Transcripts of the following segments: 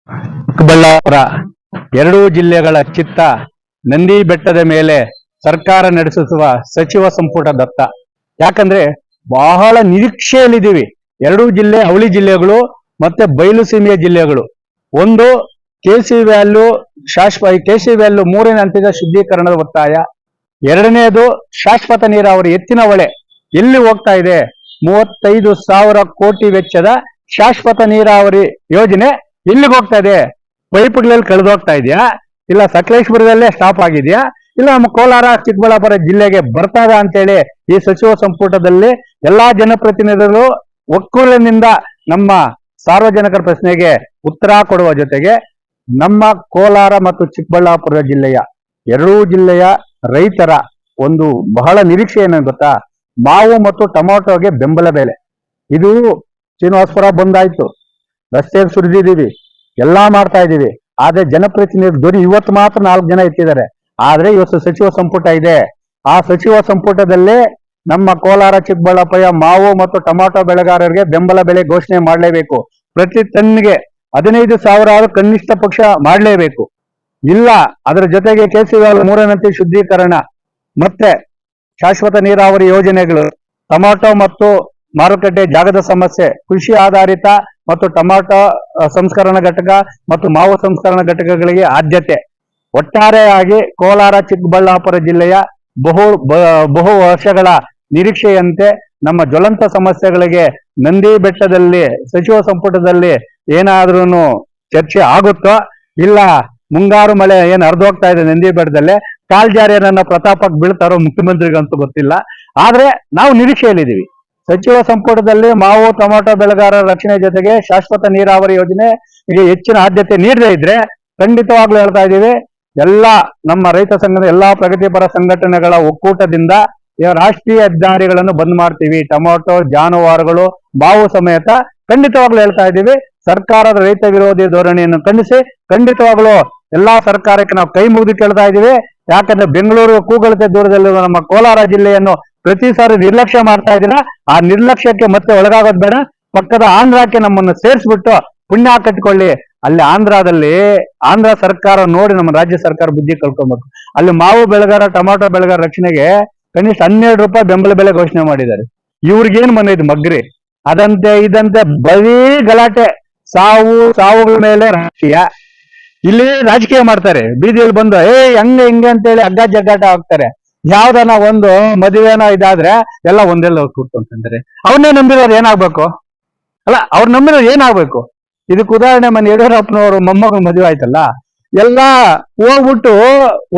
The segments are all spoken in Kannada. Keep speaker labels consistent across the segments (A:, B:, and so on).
A: ಚಿಕ್ಕಬಳ್ಳಾಪುರ ಎರಡೂ ಜಿಲ್ಲೆಗಳ ಚಿತ್ತ ನಂದಿ ಬೆಟ್ಟದ ಮೇಲೆ ಸರ್ಕಾರ ನಡೆಸುವ ಸಚಿವ ಸಂಪುಟ ದತ್ತ. ಯಾಕಂದ್ರೆ ಬಹಳ ನಿರೀಕ್ಷೆಯಲ್ಲಿದ್ದೀವಿ. ಎರಡೂ ಜಿಲ್ಲೆ ಅವಳಿ ಜಿಲ್ಲೆಗಳು ಮತ್ತೆ ಬಯಲು ಸೀಮೆಯ ಜಿಲ್ಲೆಗಳು. ಒಂದು ಕೆಸಿ ವ್ಯಾಲ್ಯೂ ಕೆಸಿ ವ್ಯಾಲ್ಯೂ ಮೂರನೇ ಹಂತದ ಶುದ್ಧೀಕರಣದ ಒತ್ತಾಯ. ಎರಡನೆಯದು ಶಾಶ್ವತ ನೀರಾವರಿ ಎತ್ತಿನ ಹೊಳೆ ಎಲ್ಲಿ ಹೋಗ್ತಾ ಇದೆ? 35,000 ಕೋಟಿ ವೆಚ್ಚದ ಶಾಶ್ವತ ನೀರಾವರಿ ಯೋಜನೆ ಎಲ್ಲಿಗೆ ಹೋಗ್ತಾ ಇದೆ? ಪೈಪ್ಗಳಲ್ಲಿ ಕಳೆದೋಗ್ತಾ ಇದೆಯಾ, ಇಲ್ಲ ಸಕಲೇಶ್ಪುರದಲ್ಲೇ ಸ್ಟಾಪ್ ಆಗಿದೆಯಾ, ಇಲ್ಲ ನಮ್ಮ ಕೋಲಾರ ಚಿಕ್ಕಬಳ್ಳಾಪುರ ಜಿಲ್ಲೆಗೆ ಬರ್ತಾದ ಅಂತೇಳಿ ಈ ಸಚಿವ ಸಂಪುಟದಲ್ಲಿ ಎಲ್ಲಾ ಜನಪ್ರತಿನಿಧಿಗಳು ಒಕ್ಕೂಲಿನಿಂದ ನಮ್ಮ ಸಾರ್ವಜನಿಕರ ಪ್ರಶ್ನೆಗೆ ಉತ್ತರ ಕೊಡುವ ಜೊತೆಗೆ ನಮ್ಮ ಕೋಲಾರ ಮತ್ತು ಚಿಕ್ಕಬಳ್ಳಾಪುರ ಜಿಲ್ಲೆಯ ಎರಡೂ ಜಿಲ್ಲೆಯ ರೈತರ ಒಂದು ಬಹಳ ನಿರೀಕ್ಷೆ ಏನು ಗೊತ್ತಾ? ಮಾವು ಮತ್ತು ಟೊಮಾಟೋಗೆ ಬೆಂಬಲ ಬೆಲೆ. ಇದು ಶ್ರೀನಿವಾಸಪುರ ಬಂದಾಯ್ತು, ರಸ್ತೆ ಸುರಿದಿದ್ದೀವಿ, ಎಲ್ಲಾ ಮಾಡ್ತಾ ಇದೀವಿ. ಆದ್ರೆ ಜನಪ್ರತಿನಿಧಿ ಧ್ವನಿ ಇವತ್ತು ಮಾತ್ರ 4 ಜನ ಎತ್ತಿದ್ದಾರೆ. ಆದ್ರೆ ಇವತ್ತು ಸಚಿವ ಸಂಪುಟ ಇದೆ. ಆ ಸಚಿವ ಸಂಪುಟದಲ್ಲಿ ನಮ್ಮ ಕೋಲಾರ ಚಿಕ್ಕಬಳ್ಳಾಪುರ ಮಾವು ಮತ್ತು ಟೊಮಾಟೊ ಬೆಳೆಗಾರರಿಗೆ ಬೆಂಬಲ ಬೆಲೆ ಘೋಷಣೆ ಮಾಡಲೇಬೇಕು. ಪ್ರತಿ ಟನ್ಗೆ 15,000 ಕನಿಷ್ಠ ಪಕ್ಷ ಮಾಡಲೇಬೇಕು. ಇಲ್ಲ ಅದರ ಜೊತೆಗೆ ಕೆಸಿ ವ್ಯಾಲ್ಯೂ ಮೂರನೇ ಶುದ್ಧೀಕರಣ ಮತ್ತೆ ಶಾಶ್ವತ ನೀರಾವರಿ ಯೋಜನೆಗಳು, ಟೊಮಾಟೊ ಮತ್ತು ಮಾರುಕಟ್ಟೆ ಜಾಗದ ಸಮಸ್ಯೆ, ಕೃಷಿ ಆಧಾರಿತ ಮತ್ತು ಟೊಮಾಟೊ ಸಂಸ್ಕರಣಾ ಘಟಕ ಮತ್ತು ಮಾವು ಸಂಸ್ಕರಣಾ ಘಟಕಗಳಿಗೆ ಆದ್ಯತೆ. ಒಟ್ಟಾರೆಯಾಗಿ ಕೋಲಾರ ಚಿಕ್ಕಬಳ್ಳಾಪುರ ಜಿಲ್ಲೆಯ ಬಹು ವರ್ಷಗಳ ನಿರೀಕ್ಷೆಯಂತೆ ನಮ್ಮ ಜ್ವಲಂತ ಸಮಸ್ಯೆಗಳಿಗೆ ನಂದಿ ಬೆಟ್ಟದಲ್ಲಿ ಸಚಿವ ಸಂಪುಟದಲ್ಲಿ ಏನಾದ್ರೂ ಚರ್ಚೆ ಆಗುತ್ತೋ, ಇಲ್ಲ ಮುಂಗಾರು ಮಳೆ ಏನ್ ಹರಿದೋಗ್ತಾ ಇದೆ ನಂದಿ ಬೆಟ್ಟದಲ್ಲೇ ಕಾಲ್ಜಾರಿ ನನ್ನ ಪ್ರತಾಪಕ್ಕೆ ಬೀಳ್ತಾರೋ ಮುಖ್ಯಮಂತ್ರಿಗಂತೂ ಗೊತ್ತಿಲ್ಲ. ಆದ್ರೆ ನಾವು ನಿರೀಕ್ಷೆಯಲ್ಲಿದ್ದೀವಿ. ಸಚಿವ ಸಂಪುಟದಲ್ಲಿ ಮಾವು ಟೊಮಾಟೊ ಬೆಳೆಗಾರರ ರಕ್ಷಣೆ ಜೊತೆಗೆ ಶಾಶ್ವತ ನೀರಾವರಿ ಯೋಜನೆಗೆ ಹೆಚ್ಚಿನ ಆದ್ಯತೆ ನೀಡದೇ ಇದ್ರೆ ಖಂಡಿತವಾಗ್ಲೂ ಹೇಳ್ತಾ ಇದ್ದೀವಿ, ಎಲ್ಲಾ ನಮ್ಮ ರೈತ ಸಂಘದ ಎಲ್ಲಾ ಪ್ರಗತಿಪರ ಸಂಘಟನೆಗಳ ಒಕ್ಕೂಟದಿಂದ ರಾಷ್ಟ್ರೀಯ ಹೆದ್ದಾರಿಗಳನ್ನು ಬಂದ್ ಮಾಡ್ತೀವಿ. ಟೊಮಾಟೊ ಜಾನುವಾರುಗಳು ಮಾವು ಸಮೇತ ಖಂಡಿತವಾಗ್ಲೂ ಹೇಳ್ತಾ ಇದ್ದೀವಿ. ಸರ್ಕಾರದ ರೈತ ವಿರೋಧಿ ಧೋರಣೆಯನ್ನು ಖಂಡಿಸಿ ಖಂಡಿತವಾಗ್ಲೂ ಎಲ್ಲಾ ಸರ್ಕಾರಕ್ಕೆ ನಾವು ಕೈ ಮುಗಿದು ಕೇಳ್ತಾ ಇದ್ದೀವಿ. ಯಾಕಂದ್ರೆ ಬೆಂಗಳೂರು ಕೂಗಳತೆ ದೂರದಲ್ಲಿರುವ ನಮ್ಮ ಕೋಲಾರ ಜಿಲ್ಲೆಯನ್ನು ಪ್ರತಿ ಸಾರಿ ನಿರ್ಲಕ್ಷ್ಯ ಮಾಡ್ತಾ ಇದ್ದೀರಾ. ಆ ನಿರ್ಲಕ್ಷ್ಯಕ್ಕೆ ಮತ್ತೆ ಒಳಗಾಗೋದು ಬೇಡ. ಪಕ್ಕದ ಆಂಧ್ರಕ್ಕೆ ನಮ್ಮನ್ನು ಸೇರಿಸ್ಬಿಟ್ಟು ಪುಣ್ಯ ಕಟ್ಕೊಳ್ಳಿ. ಅಲ್ಲಿ ಆಂಧ್ರ ಸರ್ಕಾರ ನೋಡಿ ನಮ್ಮ ರಾಜ್ಯ ಸರ್ಕಾರ ಬುದ್ಧಿ ಕಲ್ಕೊಬೇಕು. ಅಲ್ಲಿ ಮಾವು ಬೆಳೆಗಾರ ಟೊಮಾಟೊ ಬೆಳೆಗಾರ ರಕ್ಷಣೆಗೆ ಕನಿಷ್ಠ 12 ರೂಪಾಯಿ ಬೆಂಬಲ ಬೆಲೆ ಘೋಷಣೆ ಮಾಡಿದ್ದಾರೆ. ಇವ್ರಿಗೇನ್ ಬಂದೈದು ಮಗ್ರಿ? ಅದಂತೆ ಇದಂತೆ ಬರೀ ಗಲಾಟೆ, ಸಾವುಗಳ ಮೇಲೆ ರಾಜಕೀಯ. ಇಲ್ಲಿ ರಾಜಕೀಯ ಮಾಡ್ತಾರೆ, ಬೀದಿಯಲ್ಲಿ ಬಂದು ಹಂಗೆ ಹಿಂಗೆ ಅಂತೇಳಿ ಹಗ್ಗ ಜಗ್ಗಾಟ ಹಾಕ್ತಾರೆ. ಯಾವ್ದನ ಒಂದು ಮದುವೆನ ಇದಾದ್ರೆ ಎಲ್ಲ ಒಂದೆಲ್ಲ ಕೂತ್ಕೊಂತಾರೆ. ಅವನ್ನೇ ನಂಬಿರೋರು ಏನಾಗ್ಬೇಕು? ಅಲ್ಲ, ಅವ್ರು ನಂಬಿರೋರು ಏನಾಗ್ಬೇಕು? ಇದಕ್ಕೆ ಉದಾಹರಣೆ ಮನೆ ಯಡಿಯೂರಪ್ಪನವರು ಮೊಮ್ಮಗನ ಮದುವೆ ಆಯ್ತಲ್ಲ, ಎಲ್ಲಾ ಹೋಗ್ಬಿಟ್ಟು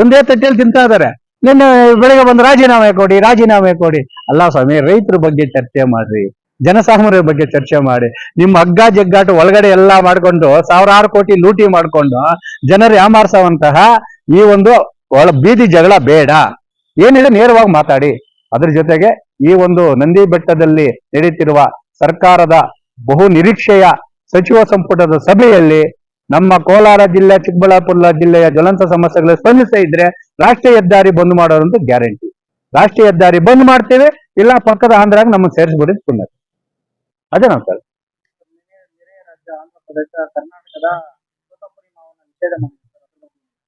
A: ಒಂದೇ ತಟ್ಟೆಯಲ್ಲಿ ತಿಂತಾ ಇದಾರೆ. ನಿನ್ನೆ ಬೆಳಿಗ್ಗೆ ಬಂದು ರಾಜೀನಾಮೆ ಕೊಡಿ. ಅಲ್ಲ ಸ್ವಾಮಿ, ರೈತರ ಬಗ್ಗೆ ಚರ್ಚೆ ಮಾಡ್ರಿ, ಜನಸಾಮಾನ್ಯರ ಬಗ್ಗೆ ಚರ್ಚೆ ಮಾಡಿ. ನಿಮ್ಮ ಹಗ್ಗ ಜಗ್ಗಾಟು ಒಳಗಡೆ ಎಲ್ಲಾ ಮಾಡ್ಕೊಂಡು ಸಾವಿರಾರು ಕೋಟಿ ಲೂಟಿ ಮಾಡ್ಕೊಂಡು ಜನರು ಯಾಮಾರ್ಸವಂತಹ ಈ ಒಂದು ಬೀದಿ ಜಗಳ ಬೇಡ. ಏನಿದೆ ನೇರವಾಗಿ ಮಾತಾಡಿ. ಅದ್ರ ಜೊತೆಗೆ ಈ ಒಂದು ನಂದಿ ಬೆಟ್ಟದಲ್ಲಿ ನಡೀತಿರುವ ಸರ್ಕಾರದ ಬಹು ನಿರೀಕ್ಷೆಯ ಸಚಿವ ಸಂಪುಟದ ಸಭೆಯಲ್ಲಿ ನಮ್ಮ ಕೋಲಾರ ಜಿಲ್ಲೆ ಚಿಕ್ಕಬಳ್ಳಾಪುರ ಜಿಲ್ಲೆಯ ಜ್ವಲಂತ ಸಮಸ್ಯೆಗಳು ಸ್ಪಂದಿಸದೇ ಇದ್ರೆ ರಾಷ್ಟ್ರೀಯ ಹೆದ್ದಾರಿ ಬಂದ್ ಮಾಡೋದಂತೂ ಗ್ಯಾರಂಟಿ. ರಾಷ್ಟ್ರೀಯ ಹೆದ್ದಾರಿ ಬಂದ್ ಮಾಡ್ತೇವೆ, ಇಲ್ಲ ಪಕ್ಕದ ಆಂಧ್ರಾಗ ನಮ್ಮನ್ನು ಸೇರಿಸ್ಬಿಡಿ ಪುಣ್ಯ. ಅದೇ ನಾವು ಸರ್.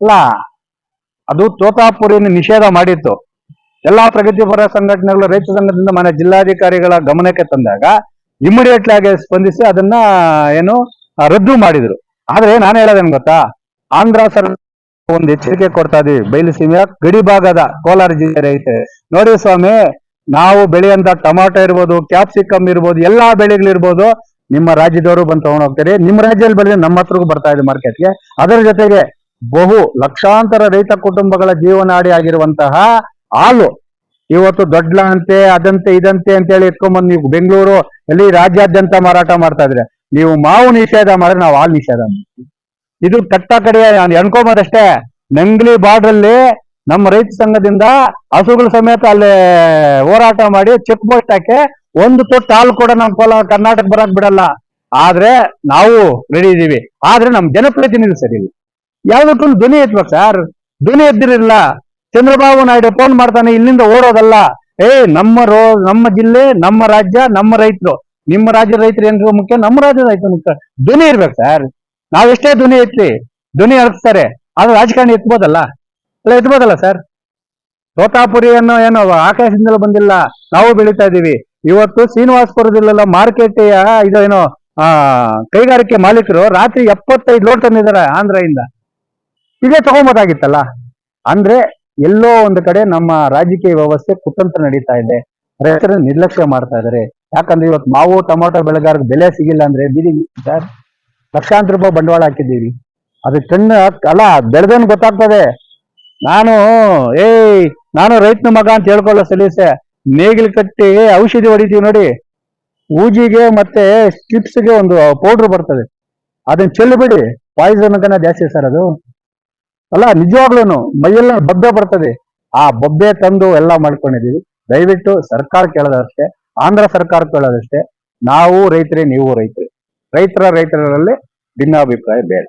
A: ಅಲ್ಲ, ಅದು ತೋತಾಪುರಿನ ನಿಷೇಧ ಮಾಡಿತ್ತು. ಎಲ್ಲಾ ಪ್ರಗತಿಪರ ಸಂಘಟನೆಗಳು ರೈತ ಸಂಘದಿಂದ ಮನೆ ಜಿಲ್ಲಾಧಿಕಾರಿಗಳ ಗಮನಕ್ಕೆ ತಂದಾಗ ಇಮಿಡಿಯೇಟ್ಲಿ ಆಗಿ ಸ್ಪಂದಿಸಿ ಅದನ್ನ ರದ್ದು ಮಾಡಿದ್ರು. ಆದ್ರೆ ನಾನು ಹೇಳೋದೇನು ಗೊತ್ತಾ, ಆಂಧ್ರ ಸರ್ಕಾರ ಒಂದು ಎಚ್ಚರಿಕೆ ಕೊಡ್ತಾ ಇದೀವಿ. ಬಯಲು ಸೀಮೆಯ ಗಡಿ ಭಾಗದ ಕೋಲಾರ ಜಿಲ್ಲೆ ರೈತ ನೋಡಿ ಸ್ವಾಮಿ, ನಾವು ಬೆಳೆಯಂತ ಟೊಮಾಟೊ ಇರ್ಬೋದು, ಕ್ಯಾಪ್ಸಿಕಮ್ ಇರ್ಬೋದು, ಎಲ್ಲಾ ಬೆಳೆಗಳಿರ್ಬೋದು, ನಿಮ್ಮ ರಾಜ್ಯದವರು ಬಂದು ತಗೊಂಡು ಹೋಗ್ತಾರೆ. ನಿಮ್ಮ ರಾಜ್ಯದಲ್ಲಿ ಬೆಳೆದ ನಮ್ಮ ಹತ್ರಗೂ ಬರ್ತಾ ಇದೆ ಮಾರ್ಕೆಟ್ಗೆ. ಅದರ ಜೊತೆಗೆ ಲಕ್ಷಾಂತರ ರೈತ ಕುಟುಂಬಗಳ ಜೀವನಾಡಿ ಆಗಿರುವಂತಹ ಹಾಲು ಇವತ್ತು ದೊಡ್ಡ ಅಂತೆ ಅದಂತೆ ಇದಂತೆ ಅಂತೇಳಿ ಎತ್ಕೊಂಡ್ಬಂದು ನೀವು ಬೆಂಗಳೂರು ಎಲ್ಲಿ ರಾಜ್ಯಾದ್ಯಂತ ಮಾರಾಟ ಮಾಡ್ತಾ ಇದ್ರೆ, ನೀವು ಮಾವು ನಿಷೇಧ ಮಾಡಿದ್ರೆ ನಾವು ಹಾಲು ನಿಷೇಧ ಮಾಡ್ತೀವಿ. ಇದು ಕಟ್ಟ ಕಡೆಯ ಅನ್ಕೊಂಬದಷ್ಟೇ. ನಂಗ್ಲಿ ಬಾರ್ಡ್ರಲ್ಲಿ ನಮ್ಮ ರೈತ ಸಂಘದಿಂದ ಹಸುಗಳ ಸಮೇತ ಅಲ್ಲಿ ಹೋರಾಟ ಮಾಡಿ ಚೆಕ್ ಪೋಸ್ಟ್ ಹಾಕಿ ಒಂದು ತೊಟ್ಟು ಹಾಲು ಕೂಡ ನಮ್ಮ ಕರ್ನಾಟಕ ಬರಕ್ ಬಿಡಲ್ಲ. ಆದ್ರೆ ನಾವು ರೆಡಿ ಇದೀವಿ. ಆದ್ರೆ ನಮ್ ಜನಪ್ರತಿನಿಧಿ ಸರಿ ಇಲ್ಲ. ಯಾವ್ದಕ್ಕೂ ಧ್ವನಿ ಎತ್ಬೇಕು ಸರ್. ಧ್ವನಿ ಎದ್ದಿರಲಿಲ್ಲ. ಚಂದ್ರಬಾಬು ನಾಯ್ಡು ಫೋನ್ ಮಾಡ್ತಾನೆ, ಇಲ್ಲಿಂದ ಓಡೋದಲ್ಲ. ನಮ್ಮ ಜಿಲ್ಲೆ, ನಮ್ಮ ರಾಜ್ಯ, ನಮ್ಮ ರೈತರು. ನಿಮ್ಮ ರಾಜ್ಯದ ರೈತರು ಏನ್ರ ಮುಖ್ಯ, ನಮ್ಮ ರಾಜ್ಯದ ರೈತರು ಮುಖ್ಯ. ಧ್ವನಿ ಇರ್ಬೇಕು ಸರ್. ನಾವೆಷ್ಟೇ ಧ್ವನಿ ಎತ್ತಿ ಧ್ವನಿ ಹರಿಸ್ತಾರೆ, ಆದ್ರೆ ರಾಜಕಾರಣಿ ಎತ್ಬೋದಲ್ಲ, ಅಲ್ಲ ಎತ್ಬೋದಲ್ಲ ಸರ್. ತೋತಾಪುರಿ ಅನ್ನೋ ಏನೋ ಆಕಾಶದಿಂದಲೂ ಬಂದಿಲ್ಲ, ನಾವು ಬೆಳೀತಾ ಇದೀವಿ. ಇವತ್ತು ಶ್ರೀನಿವಾಸಪುರದಲ್ಲೆಲ್ಲ ಮಾರ್ಕೆಟ್ ಇದೇನೋ ಕೈಗಾರಿಕೆ ಮಾಲೀಕರು ರಾತ್ರಿ 75 ಲೋಡ್ ತಂದಿದ್ದಾರೆ ಆಂಧ್ರದಿಂದ. ಇದೇ ತಗೊಂಬೋದಾಗಿತ್ತಲ್ಲ. ಅಂದ್ರೆ ಎಲ್ಲೋ ಒಂದು ಕಡೆ ನಮ್ಮ ರಾಜಕೀಯ ವ್ಯವಸ್ಥೆ ಕುತಂತ್ರ ನಡೀತಾ ಇದೆ, ರೈತರನ್ನ ನಿರ್ಲಕ್ಷ್ಯ ಮಾಡ್ತಾ ಇದಾರೆ. ಯಾಕಂದ್ರೆ ಇವತ್ತು ಮಾವು ಟೊಮಾಟೊ ಬೆಳೆಗಾರರಿಗೆ ಬೆಲೆ ಸಿಗಿಲ್ಲ ಅಂದ್ರೆ ಬೀದಿಗೆ ಸರ್ ಲಕ್ಷಾಂತರ ರೂಪಾಯಿ ಬಂಡವಾಳ ಹಾಕಿದ್ದೀವಿ. ಅದು ಕಣ್ಣು ಅಲ್ಲ ಬೆಳೆದನ್ ಗೊತ್ತಾಗ್ತದೆ. ನಾನು ನಾನು ರೈತನ ಮಗ ಅಂತ ಹೇಳ್ಕೊಳ್ಳೋ ಸಲೀಸೆ ನೇಗಿಲು ಕಟ್ಟಿ ಔಷಧಿ ಹೊಡಿತೀವಿ ನೋಡಿ, ಊಜಿಗೆ ಮತ್ತೆ ಸ್ಟ್ರಿಪ್ಸ್ಗೆ ಒಂದು ಪೌಡ್ರ್ ಬರ್ತದೆ, ಅದನ್ನ ಚೆಲ್ಲಬಿಡಿ, ಪಾಯ್ಸನ್ ಕನ್ನ ಜಾಸ್ತಿ ಸರ್ ಅದು. ಅಲ್ಲ ನಿಜವಾಗ್ಲೂ ಮೈಯೆಲ್ಲ ಬೊಬ್ಬೆ ಬರ್ತದೆ. ಆ ಬೊಬ್ಬೆ ತಂದು ಎಲ್ಲ ಮಾಡ್ಕೊಂಡಿದೀವಿ. ದಯವಿಟ್ಟು ಸರ್ಕಾರ ಕೇಳೋದಷ್ಟೇ, ಆಂಧ್ರ ಸರ್ಕಾರ ಕೇಳೋದಷ್ಟೇ, ನಾವು ರೈತರೇ ನೀವು ರೈತರೇ, ರೈತರಲ್ಲಿ ಭಿನ್ನಾಭಿಪ್ರಾಯ ಬೇಡ.